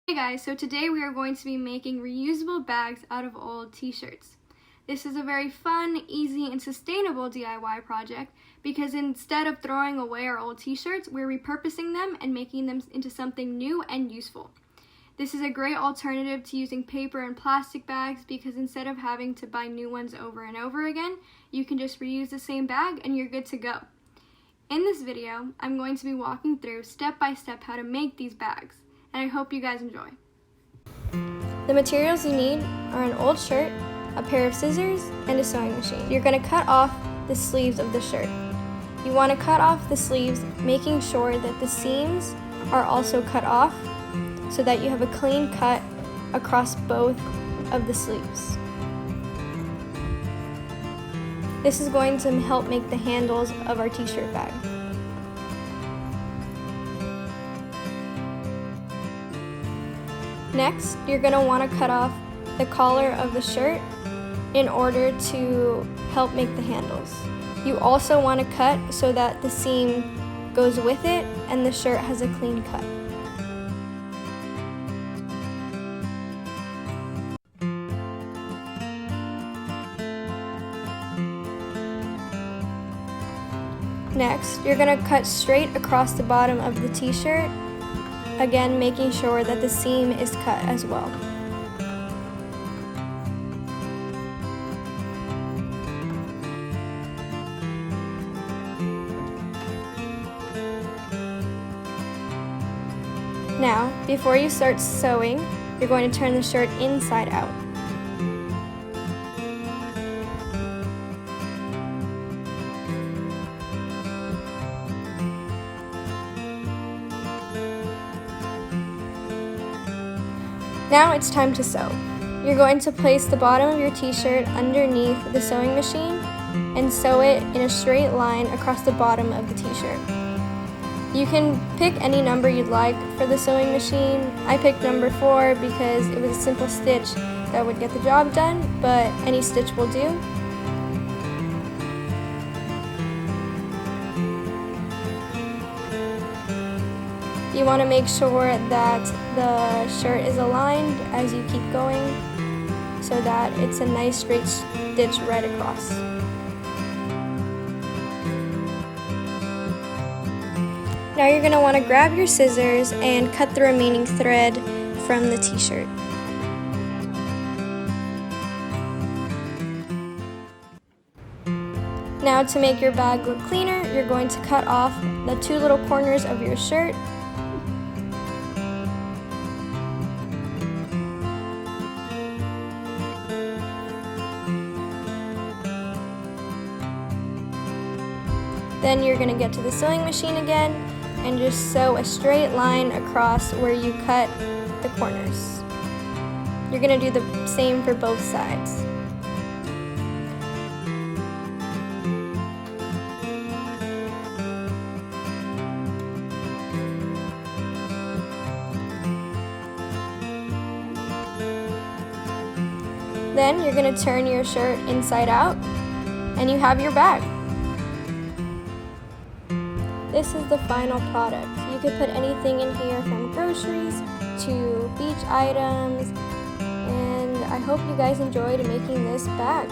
Hey guys, so today we are going to be making reusable bags out of old t-shirts. This is a very fun, easy, and sustainable DIY project because instead of throwing away our old t-shirts, we're repurposing them and making them into something new and useful. This is a great alternative to using paper and plastic bags because instead of having to buy new ones over and over again, you can just reuse the same bag and you're good to go. In this video, I'm going to be walking through step by step how to make these bags, and I hope you guys enjoy. The materials you need are an old shirt, a pair of scissors, and a sewing machine. You're going to cut off the sleeves of the shirt. You want to cut off the sleeves, making sure that the seams are also cut off so that you have a clean cut across both of the sleeves. This is going to help make the handles of our t-shirt bag. Next, you're going to want to cut off the collar of the shirt in order to help make the handles. You also want to cut so that the seam goes with it and the shirt has a clean cut. Next, you're going to cut straight across the bottom of the t-shirt, again making sure that the seam is cut as well. Now, before you start sewing, you're going to turn the shirt inside out. Now it's time to sew. You're going to place the bottom of your t-shirt underneath the sewing machine and sew it in a straight line across the bottom of the t-shirt. You can pick any number you'd like for the sewing machine. I picked number 4 because it was a simple stitch that would get the job done, but any stitch will do. You want to make sure that the shirt is aligned as you keep going so that it's a nice straight stitch right across. Now you're going to want to grab your scissors and cut the remaining thread from the t-shirt. Now to make your bag look cleaner, you're going to cut off the 2 little corners of your shirt. Then you're going to get to the sewing machine again and just sew a straight line across where you cut the corners. You're going to do the same for both sides. Then you're going to turn your shirt inside out and you have your bag. This is the final product. You could put anything in here from groceries to beach items, and I hope you guys enjoyed making this bag.